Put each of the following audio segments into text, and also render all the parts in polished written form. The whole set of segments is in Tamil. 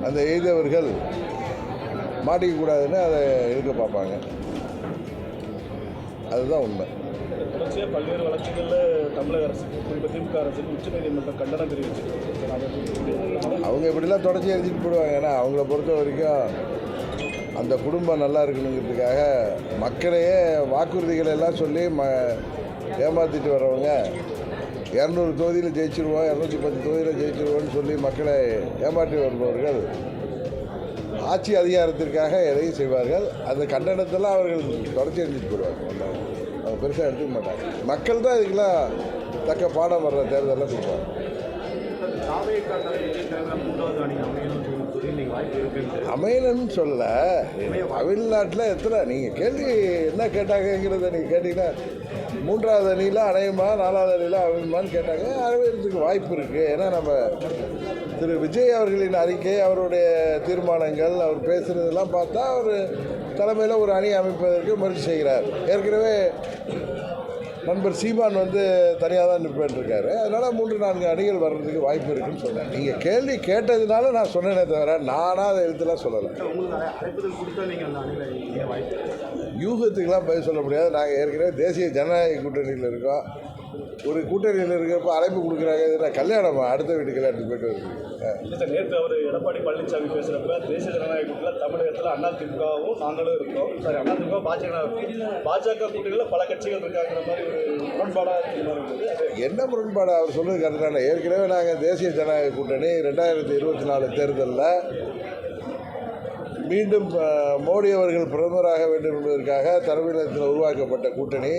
அந்த எய்தவர்கள் மாட்டிக்கக்கூடாதுன்னு அதை எடுக்க பார்ப்பாங்க. அதுதான் உண்மை. தொடர்ச்சியாக பல்வேறு வழக்குகளில் தமிழக அரசு திமுக அரசுக்கு உச்சநீதிமன்றம் கண்டனம் தெரிவிச்சிருக்கு. அவங்க இப்படிலாம் தொடர்ச்சி எழுதிட்டு போடுவாங்க. ஏன்னா அவங்கள பொறுத்த வரைக்கும் அந்த குடும்பம் நல்லா இருக்கணுங்கிறதுக்காக மக்களையே வாக்குறுதிகளை எல்லாம் சொல்லி ஏமாற்றிட்டு வர்றவங்க 200 தொகுதியில் ஜெயிச்சிருவோம், 210 தொகுதியில் ஜெயிச்சிருவோன்னு சொல்லி மக்களை ஏமாற்றி வருபவர்கள் ஆட்சி அதிகாரத்திற்காக எதையும் செய்வார்கள். அந்த கண்டனத்தெல்லாம் அவர்கள் தொடர்ச்சி எழுதிட்டு போடுவாங்க. அவங்க பெருசாக எடுத்துக்க மாட்டாங்க. மக்கள் தான் இதுக்கெல்லாம் தக்க பாடம் வர்ற தேர்தலில் கொடுப்பாங்க. அமையலன்னு சொல்ல, தமிழ்நாட்டில் எத்தனை நீங்கள் கேள்வி என்ன கேட்டாங்கிறத நீங்கள் கேட்டிங்கன்னா 3வது அணியில் அணையுமா 4வது அணியில் அமையுமான்னு கேட்டாங்க. அனைவருக்கு வாய்ப்பு இருக்குது. ஏன்னா நம்ம திரு விஜய் அவர்களின் அறிக்கை, அவருடைய தீர்மானங்கள், அவர் பேசுகிறதெல்லாம் பார்த்தா அவர் தலைமையில் ஒரு அணி அமைப்பதற்கு முயற்சி செய்கிறார். ஏற்கனவே நண்பர் சீமான் தனியாக தான் நிற்பேன்ருக்காரு. அதனால் 3-4 அணிகள் வர்றதுக்கு வாய்ப்பு இருக்குன்னு சொன்னேன். நீங்கள் கேள்வி கேட்டதுனால நான் சொன்னேனே தவிர நானாக அதை எழுத்துலாம் சொல்லலை. யூகத்துக்கெல்லாம் பதில் சொல்ல முடியாது. நாங்கள் ஏற்கனவே தேசிய ஜனநாயக கூட்டணியில் இருக்கோம். ஒரு கூட்டணியில் இருக்கிறப்ப அழைப்பு கொடுக்குறாங்க. இது நான் கல்யாணமா அடுத்த வீட்டு கல்யாணத்துக்கு போய்ட்டு வருது. நேற்று அவர் எடப்பாடி பழனிசாமி பேசுகிறப்ப தேசிய ஜனநாயக கூட்டணியில் தமிழகத்தில் அதிமுகவும் நாங்களும் இருக்கோம். அதிமுக பாஜக கூட்டணியில் பல கட்சிகள் இருக்காங்கிற மாதிரி ஒரு முரண்பாடாக இருக்குது. என்ன முரண்பாடு அவர் சொல்லுறது கரெக்டான. ஏற்கனவே நாங்கள் தேசிய ஜனநாயக கூட்டணி 2024 தேர்தலில் மீண்டும் மோடி அவர்கள் பிரதமராக வேண்டும் என்பதற்காக தலைமையில் உருவாக்கப்பட்ட கூட்டணி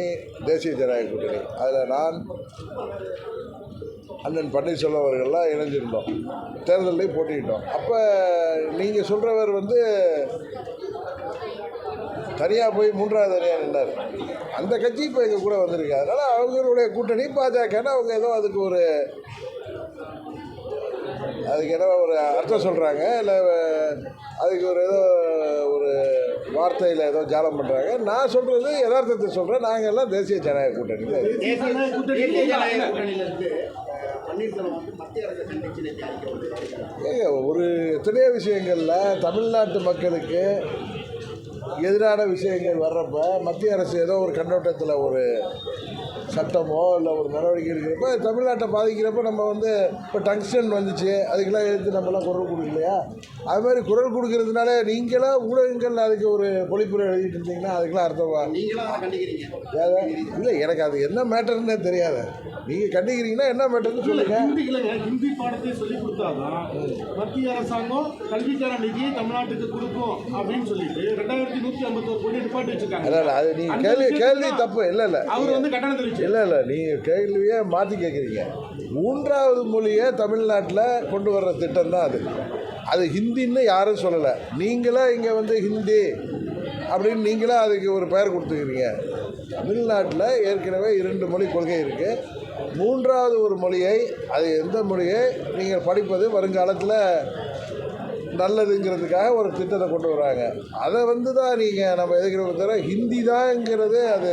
தேசிய ஜனநாயக கூட்டணி. அதில் நான் அண்ணன் பன்னீர்செல்வம் அவர்கள்லாம் இணைஞ்சிருந்தோம். தேர்தலையும் போட்டிக்கிட்டோம். அப்போ நீங்கள் சொல்கிறவர் தனியாக போய் 3வது அணியாக நின்றார். அந்த கட்சி இப்போ எங்கள் கூட வந்திருக்கு. அதனால் அவங்களுடைய கூட்டணி பாஜகன்னா அவங்க ஏதோ அதுக்கு என்ன ஒரு அர்த்தம் சொல்கிறாங்க, இல்லை அதுக்கு ஏதோ ஒரு வார்த்தையில் ஏதோ ஜாலம் பண்ணுறாங்க. நான் சொல்கிறது யதார்த்தத்தை சொல்கிறேன். நாங்கள் எல்லாம் தேசிய ஜனநாயக கூட்டணி. ஒரு எத்தனையோ விஷயங்களில் தமிழ்நாட்டு மக்களுக்கு எதிரான விஷயங்கள் வர்றப்ப மத்திய அரசு ஏதோ ஒரு கண்ணோட்டத்தில் ஒரு சட்டமோ இல்லை ஒரு நடவடிக்கை இருக்கிறப்ப தமிழ்நாட்டை பாதிக்கிறப்ப நம்ம இப்போ டங்ஸ்டன் வந்துச்சு, அதுக்கெல்லாம் எடுத்து நம்மளாம் குரல் கொடுக்கலையா? அது மாதிரி குரல் கொடுக்கறதுனால நீங்களாம் ஊடகங்கள் அதுக்கு ஒரு பொழிப்புரை எழுதிட்டு இருந்தீங்கன்னா அதுக்கெல்லாம் அர்த்தமா? இல்லை, எனக்கு அது என்ன மேட்டர்னே தெரியாது. நீங்கள் கண்டிக்கிறீங்கன்னா என்ன மேட்டர்னு சொல்லுங்கள். ஹிந்தி பாடத்தை சொல்லி கொடுத்தாதான் மத்திய அரசாங்கம் கல்விக்கான நிதியை தமிழ்நாட்டுக்கு கொடுக்கும் அப்படின்னு சொல்லிட்டு 2151 கோடி நிப்பாட்டி வச்சிருக்காங்க. இல்லை, அது நீங்கள் கேள்வி தப்பு. இல்லை அவர் கட்டணம் தெரிவிச்சு இல்லை நீங்கள் கேள்வியே மாற்றி கேட்குறீங்க. 3வது மொழியை தமிழ்நாட்டில் கொண்டு வர்ற திட்டம் தான் அது ஹிந்தின்னு யாரும் சொல்லலை. நீங்களே இங்கே ஹிந்தி அப்படின்னு நீங்களே அதுக்கு ஒரு பெயர் கொடுத்துக்கிறீங்க. தமிழ்நாட்டில் ஏற்கனவே 2 மொழி கொள்கை இருக்குது. 3வது ஒரு மொழியை, அது எந்த மொழியை நீங்கள் படிப்பது வருங்காலத்தில் நல்லதுங்கிறதுக்காக ஒரு திட்டத்தை கொண்டு வராங்க. அதை தான் நீங்கள் நம்ம எதுக்கிறோம் தவிர ஹிந்தி தான்ங்கிறது அது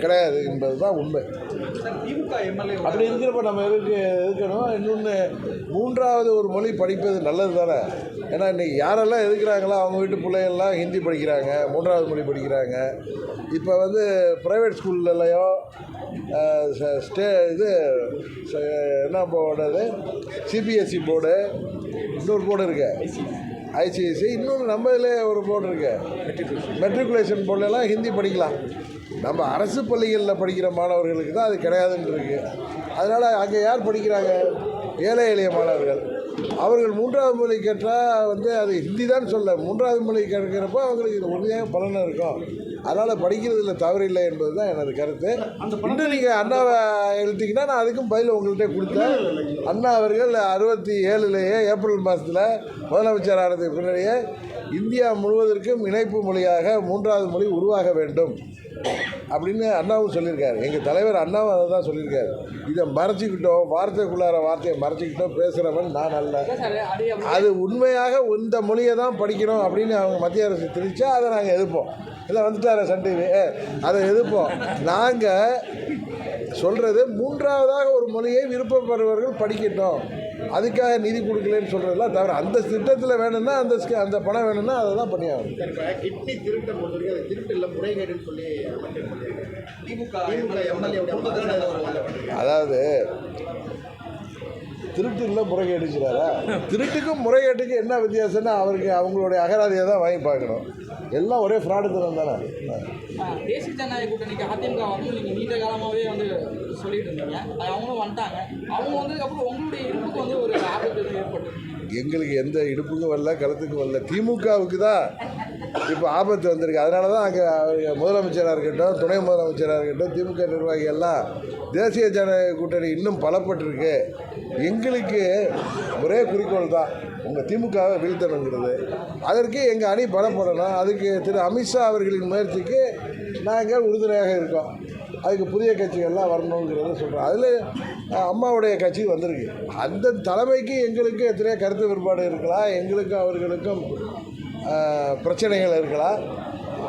கிடையாது என்பது தான் உண்மை. அப்படி இருக்கிறப்ப நம்ம எதுக்கணும்? இன்னொன்று 3வது ஒரு மொழி படிப்பது நல்லது தானே. ஏன்னா இன்றைக்கி யாரெல்லாம் எதுக்குறாங்களோ அவங்க வீட்டு பிள்ளைகள்லாம் ஹிந்தி படிக்கிறாங்க, 3வது மொழி படிக்கிறாங்க. இப்போ ப்ரைவேட் ஸ்கூல்லலையோ என்ன போர்டு, சிபிஎஸ்சி போர்டு, இன்னொரு போர்டு இருக்குது, ஐசிஐசி, இன்னொன்று நம்ம இதில் ஒரு போர்டு இருக்குது, மெட்ரிகுலேஷன் போர்டுலாம் ஹிந்தி படிக்கலாம். நம்ம அரசு பள்ளிகளில் படிக்கிற மாணவர்களுக்கு தான் அது கிடையாதுன்னு இருக்குது. அதனால் அங்கே யார் படிக்கிறாங்க? ஏழை எளிய மாணவர்கள். அவர்கள் 3வது மொழி கேட்டால் அது ஹிந்தி தான் சொல்ல, 3வது மொழி கேட்குறப்போ அவங்களுக்கு இது உறுதியாக பலனாக இருக்கும். அதனால் படிக்கிறதுல தவறில்லை என்பது தான் எனது கருத்து. இன்னும் நீங்கள் அண்ணாவை எழுத்திங்கன்னா நான் அதுக்கும் பதில் உங்கள்கிட்ட கொடுத்தேன். அண்ணா அவர்கள் 67 ஏப்ரல் மாதத்தில் முதலமைச்சர் ஆனதுக்கு பின்னாடியே இந்தியா முழுவதற்கும் இணைப்பு மொழியாக 3வது மொழி உருவாக வேண்டும் அப்படின்னு அண்ணாவும் சொல்லியிருக்காரு. எங்கள் தலைவர் அண்ணாவும் அதை தான் சொல்லியிருக்காரு. இதை மறைச்சிக்கிட்டோம், வார்த்தைக்குள்ளார வார்த்தையை மறைச்சிக்கிட்டோம் பேசுகிறவன் நான் அல்ல. அது உண்மையாக இந்த மொழியை தான் படிக்கணும் அப்படின்னு அவங்க மத்திய அரசு திணிச்சா அதை நாங்கள் எதிர்ப்போம். இல்லை வந்துட்டார சன் டிவி, அதை எதிர்ப்போம். நாங்கள் சொல்கிறது மூன்றாவதாக ஒரு மொழியை விருப்பப்படுறவர்கள் படிக்கட்டும், அதுக்காக நிதி கொடுக்கலன்னு சொல்கிறதெல்லாம் தவிர, அந்த திட்டத்தில் வேணும்னா அந்த பணம் வேணும்னா அதை தான் பண்ணியாகணும். இப்போ கிட்னி திருட்டை பொறுத்த வரைக்கும் அது திருட்டு இல்லை, முறைகேடுன்னு சொல்லி திமுக அதாவது திருட்டு இல்லை முறைகேடுங்கிறாரா? திருட்டுக்கும் முறைகேட்டுக்கும் என்ன வித்தியாசம்னா அவங்களுடைய அகராதியை தான் வாங்கி பார்க்கணும். எல்லாம் ஒரே ஃப்ராடுத்தனம் தானே. தேசிய ஜனநாயக கூட்டணிக்கு அதிமுக வந்து நீங்கள் நீண்ட காலமாகவே வந்து சொல்லிட்டு இருந்தீங்க, அவங்களும் வந்துட்டாங்க. அவங்க வந்ததுக்கப்புறம் உங்களுடைய இருப்புக்கு வந்து ஒரு ஆபத்து ஏற்பட்டு எங்களுக்கு எந்த இடுப்புக்கும் வரல, கழுத்துக்கும் வரல. திமுகவுக்கு தான் இப்போ ஆபத்து வந்திருக்கு. அதனால தான் அங்கே முதலமைச்சராக இருக்கட்டும், துணை முதலமைச்சராக இருக்கட்டும், திமுக நிர்வாகிகள்லாம் தேசிய ஜனநாயக கூட்டணி இன்னும் பலப்பட்டிருக்கு. எங்களுக்கு ஒரே குறிக்கோள் தான், உங்கள் திமுகவை வீழ்த்தணுங்கிறது. அதற்கு எங்கள் அணி பலப்படணும். அதுக்கு திரு அமித்ஷா அவர்களின் முயற்சிக்கு நாங்கள் உறுதுணையாக இருக்கோம். அதுக்கு புதிய கட்சிகள்லாம் வரணுங்கிறத சொல்கிறோம். அதில் அம்மாவுடைய கட்சி வந்திருக்கு. அந்த தலைமைக்கு எங்களுக்கு எத்தனையோ கருத்து வேறுபாடு இருக்கலாம், எங்களுக்கும் அவர்களுக்கும் பிரச்சனைகள் இருக்கலாம்.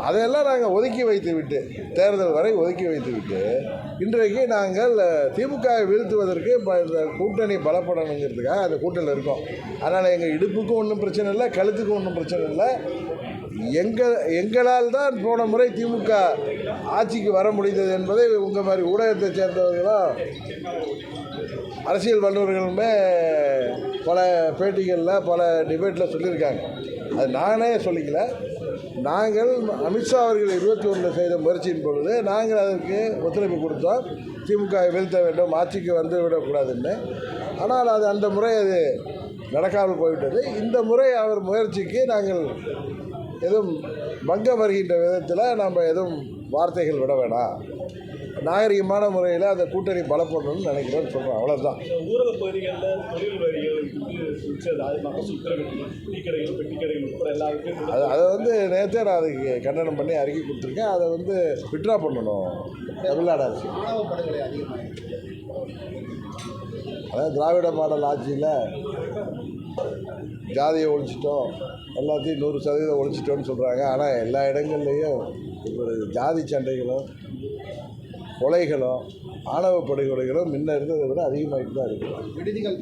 அதையெல்லாம் நாங்கள் ஒதுக்கி வைத்து விட்டு, தேர்தல் வரை ஒதுக்கி வைத்து விட்டு, இன்றைக்கு நாங்கள் திமுகவை வீழ்த்துவதற்கு இந்த கூட்டணி பலப்படணுங்கிறதுக்காக அந்த கூட்டணியில் இருக்கோம். அதனால் எங்கள் இடுப்புக்கும் ஒன்றும் பிரச்சனை இல்லை, கழுத்துக்கும் ஒன்றும் பிரச்சனை இல்லை. எங்களால் தான் போன முறை திமுக ஆட்சிக்கு வர முடிந்தது என்பதை உங்கள் மாதிரி ஊடகத்தை சேர்ந்தவர்களும் அரசியல் வல்லுநர்களுமே பல பேட்டிகளில் பல டிபேட்டில் சொல்லியிருக்காங்க. அது நானே சொல்லிக்கல. நாங்கள் அமித்ஷா அவர்கள் 21 செய்த முயற்சியின் பொழுது நாங்கள் அதற்கு ஒத்துழைப்பு கொடுத்தோம். திமுக வீழ்த்த வேண்டும், ஆட்சிக்கு வந்து விடக்கூடாதுன்னு. ஆனால் அந்த முறை அது நடக்காமல் போய்விட்டது. இந்த முறை அவர் முயற்சிக்கு நாங்கள் எதுவும் பங்கம் வருகின்ற விதத்தில் நம்ம எதுவும் வார்த்தைகள் விட வேணாம், நாகரிகமான முறையில் அந்த கூட்டணி பலப்படணும்னு நினைக்கிறோன்னு சொல்கிறோம். அவ்வளோதான். ஊரக பகுதிகளில் தொழில் வரிகள் மகசூல் டீக்கடைகள், பெட்டிக்கடைகள் உட்பட எல்லாருக்கும் அதை வந்து நேற்றே நான் அதுக்கு கண்டனம் பண்ணி அறிக்கை கொடுத்துருக்கேன். அதை வந்து விட்ரா பண்ணணும் தமிழ்நாடு அரசு. ஆணவ படுகொலை அதிகமாக அதாவது திராவிட மாடல் ஆட்சியில் ஜாதியை ஒழிச்சிட்டோம், எல்லாத்தையும் 100% ஒழிச்சிட்டோன்னு சொல்கிறாங்க. ஆனால் எல்லா இடங்கள்லேயும் ஒரு ஜாதி சண்டைகளும் கொலைகளும் ஆணவ படுகொலைகளும் முன்ன இருந்ததை விட அதிகமாகிட்டு தான் இருக்குது. விடுதிகள்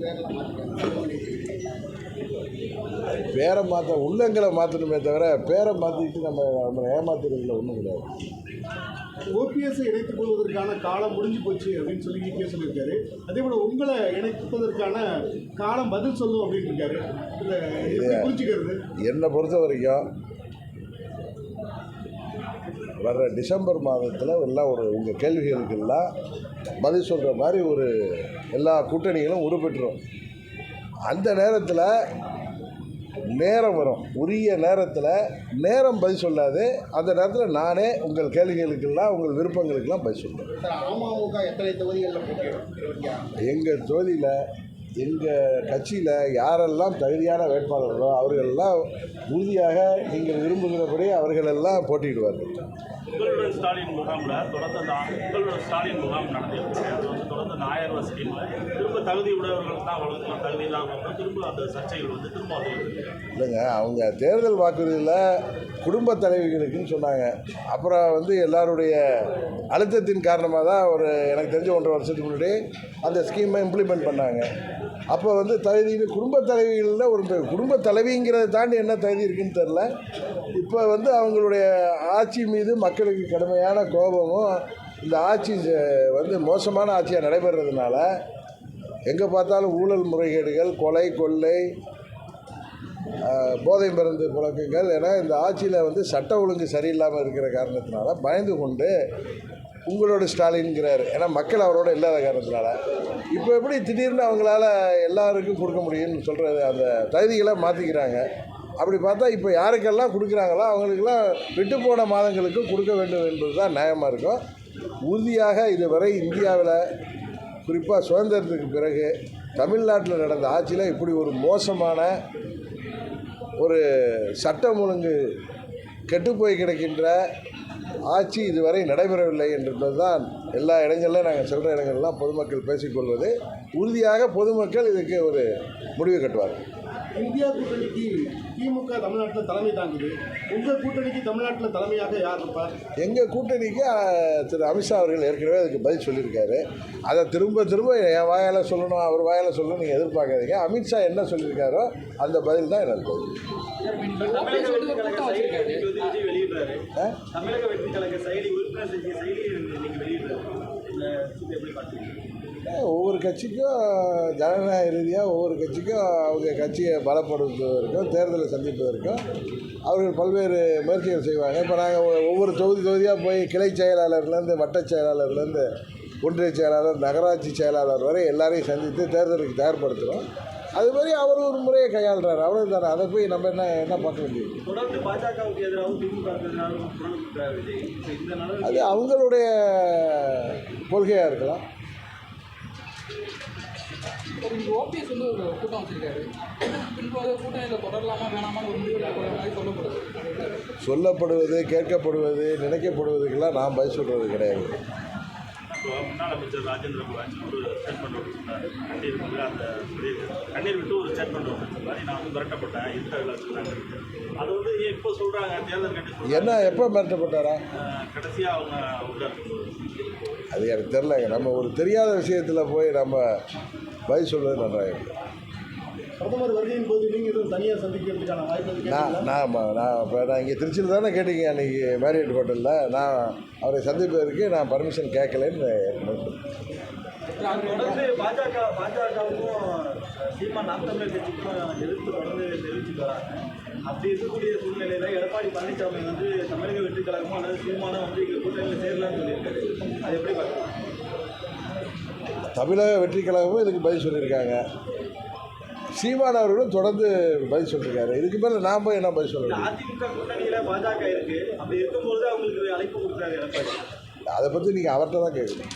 பேரை மாற்ற உள்ளங்களை மாற்றணுமே தவிர பேரை மாற்றிட்டு நம்ம ஏமாத்துறதுல ஒன்றும் கிடையாது. ஓபிஎஸ் இணைத்துக் கொள்வதற்கான காலம் முடிஞ்சு போச்சு அப்படின்னு சொல்லி இபிஎஸ் சொல்லியிருக்காரு. அதே போல் உங்களை இணைப்பதற்கான காலம் பதில் சொல்லும் அப்படின்னு இருக்காரு. இதை புரிஞ்சுக்கிறது என்னை பொறுத்த வரைக்கும் வர்ற டிசம்பர் மாதத்தில் எல்லாம் உங்கள் கேள்விகளுக்கெல்லாம் பதில் சொல்கிற மாதிரி எல்லா கூட்டணிகளும் உருப்பெற்றுரும். அந்த நேரத்தில் நேரம் வரும், உரிய நேரம் பதில் சொல்லாது. அந்த நேரத்தில் நானே உங்கள் கேள்விகளுக்கெல்லாம் உங்கள் விருப்பங்களுக்கெல்லாம் பதில் சொல்லுவேன். அமமுக எத்தனை தொகுதிகளில் எங்கள் தொகுதியில் எங்கள் கட்சியில் யாரெல்லாம் தகுதியான வேட்பாளர்களோ அவர்களெல்லாம் உறுதியாக நீங்கள் விரும்புகிறபடி அவர்களெல்லாம் போட்டியிடுவார்கள். உங்களுடன் ஸ்டாலின் முகாமில் உங்களுடன் ஸ்டாலின் முகாம் நடந்திருக்கு. அது வந்து தொடர்ந்து நாயர் வசதியில் திரும்ப தகுதி உடையவர்கள் தான் வழங்கலாம், தகுதி இல்லாமல் திரும்ப அந்த சர்ச்சைகள் திரும்ப இல்லைங்க. அவங்க தேர்தல் வாக்குறுதியில் குடும்ப தலைவிகளுக்குன்னு சொன்னாங்க. அப்புறம் எல்லாருடைய அழுத்தத்தின் காரணமாக தான் எனக்கு தெரிஞ்ச 1.5 வருஷத்துக்கு முன்னாடி அந்த ஸ்கீமை இம்ப்ளிமெண்ட் பண்ணாங்க. அப்போ தகுதி குடும்ப தலைவிகளில் குடும்ப தலைவிங்கிறத தாண்டி என்ன தகுதி இருக்குன்னு தெரில. இப்போ அவங்களுடைய ஆட்சி மீது மக்களுக்கு கடுமையான கோபமும், இந்த ஆட்சி மோசமான ஆட்சியாக நடைபெறதுனால எங்கே பார்த்தாலும் ஊழல் முறைகேடுகள், கொலை கொள்ளை, போதை மருந்து புழக்கங்கள் என இந்த ஆட்சியில் சட்ட ஒழுங்கு சரியில்லாமல் இருக்கிற காரணத்தினால பயந்து கொண்டு உங்களோட ஸ்டாலின்ங்கிறார். ஏன்னா மக்கள் அவரோட இல்லாத காரணத்தினால இப்போ எப்படி திடீர்னு அவங்களால எல்லாருக்கும் கொடுக்க முடியும்னு சொல்கிறது, அந்த தகுதிகளை மாற்றிக்கிறாங்க. அப்படி பார்த்தா இப்போ யாருக்கெல்லாம் கொடுக்குறாங்களோ அவங்களுக்கெல்லாம் விட்டு போன மாதங்களுக்கும் கொடுக்க வேண்டும் என்பது தான் நியாயமாக இருக்கும். உறுதியாக இதுவரை இந்தியாவில் குறிப்பாக சுதந்திரத்துக்கு பிறகு தமிழ்நாட்டில் நடந்த ஆட்சியில் இப்படி ஒரு மோசமான சட்டம் ஒழுங்கு கெட்டுப்போய் கிடக்கின்ற ஆட்சி இதுவரை நடைபெறவில்லை என்பது தான் எல்லா இடங்களிலும் நாங்கள் சொல்கிற இடங்கள்லாம் பொதுமக்கள் பேசிக்கொள்வது. உறுதியாக பொதுமக்கள் இதுக்கு முடிவு கட்டுவார்கள். இந்தியா கூட்டணிக்கு திமுக தமிழ்நாட்டில் தலைமை தாங்குது. உங்கள் கூட்டணிக்கு தமிழ்நாட்டில் தலைமையாக யார் இருப்பார்? எங்கள் கூட்டணிக்கு திரு அமித்ஷா அவர்கள் ஏற்கனவே அதுக்கு பதில் சொல்லியிருக்காரு. அதை திரும்ப திரும்ப என் வாயால் சொல்லணும், அவர் வாயால் சொல்லணும் நீங்கள் எதிர்பார்க்காதீங்க. அமித்ஷா என்ன சொல்லியிருக்காரோ அந்த பதில் தான் எனக்கு பதில். ஓபிஎஸ் வந்து ஒரு கூட்டம் வச்சிருக்காரு. விஜய் வெளியிடுறாரு. ஆ? தமிழக வெற்றி கழக செயலி உறுப்பினர் செய்ய செயலி இன்னைக்கு வெளியிடுறாரு. இதை எப்படி பார்க்குறீங்க? ஒவ்வொரு கட்சிக்கும் ஜனநாயக ரீதியாக ஒவ்வொரு கட்சிக்கும் அவங்க கட்சியை பலப்படுத்துவதற்கும் தேர்தலை சந்திப்பதற்கும் அவர்கள் பல்வேறு முயற்சிகள் செய்வாங்க. இப்போ நாங்கள் ஒவ்வொரு தொகுதியாக போய் கிளை செயலாளர்லேருந்து வட்ட செயலாளர்லேருந்து ஒன்றிய செயலாளர் நகராட்சி செயலாளர் வரை எல்லாரையும் சந்தித்து தேர்தலுக்கு தயார்படுத்துகிறோம். அது மாதிரி அவர் ஒரு முறையை கையாளுறாரு, அவ்வளவு தானே. அதை போய் நம்ம என்ன பார்க்க வேண்டியது? தொடர்ந்து பாஜகவுக்கு எதிராகவும் திமுகவுக்கு எதிராகவும் குரல் கொடுக்குறாரு விஜய். இந்த நாள் அது அவங்களுடைய கொள்கையாக இருக்கலாம். ஓபிஎஸ் வந்து ஒரு கூட்டம் வச்சிருக்காரு. பின்பு அது கூட்டணியில் தொடரலாமா வேணாமான்னு ஒரு முடிவு எடுக்கிற மாதிரி சொல்லப்படுது. சொல்லப்படுவது, கேட்கப்படுவது, நினைக்கப்படுவதுக்கெல்லாம் நான் பதில் சொல்கிறது கிடையாது. இப்போ முன்னாள் அமைச்சர் ராஜேந்திர பாலாஜி ஒரு ஸ்டேட்மெண்ட் வச்சுருந்தார். கண்ணீர் வந்து அந்த கண்ணீர் விட்டு ஒரு ஸ்டேட்மெண்ட் வச்சுருந்தாரு. நான் வந்து மிரட்டப்பட்டேன், இருக்காதுல சொன்னாங்க. அது வந்து இப்போ சொல்கிறாங்க தேர்தல் கட்டி என்ன எப்போ மிரட்டப்பட்டாரா? கடைசியாக அவங்க உள்ளார் அது எனக்கு தெரிலங்க. நம்ம ஒரு தெரியாத விஷயத்தில் போய் நம்ம பதில் சொல்வது நன்றாக இருக்கு. பிரதமர் வருகையின் போது நீங்கள் எதுவும் தனியாக சந்திக்கிறதுக்கான வாய்ப்பு இருக்கு? நான் இங்கே திருச்சியில் தானே கேட்டீங்க அன்றைக்கி மேரியட் ஹோட்டலில். நான் அவரை சந்திப்பதற்கு நான் பர்மிஷன் கேட்கலன்னு தொடர்ந்து பாஜகவுக்கும் சீமா நாம் தமிழர் கட்சிக்கும் எதிர்த்து தொடர்ந்து தெரிவிச்சுட்டு வராங்க. அப்படி இருக்கக்கூடிய சூழ்நிலையில் எடப்பாடி பழனிசாமி வந்து தமிழக வெற்றி கழகமோ அல்லது சீமானோ வந்து இங்கே கூட்டணியில் சேரலான்னு சொல்லியிருக்காரு. அது எப்படி பார்க்கலாம்? தமிழக வெற்றி கழகமும் இதுக்கு பதில் சொல்லியிருக்காங்க. சீமான் அவர்களும் தொடர்ந்து பதில் சொல்லியிருக்காரு. இதுக்கு மேலே நான் போய் என்ன பதில் சொல்லுவேன்? அதிமுக கூட்டணியில் பாஜக இருக்குது. அப்படி இருக்கும்போது அவங்களுக்கு அழைப்பு கொடுக்குறாரு எடப்பாடி. அதை பற்றி நீங்கள் அவர்கிட்ட தான் கேட்கணும்.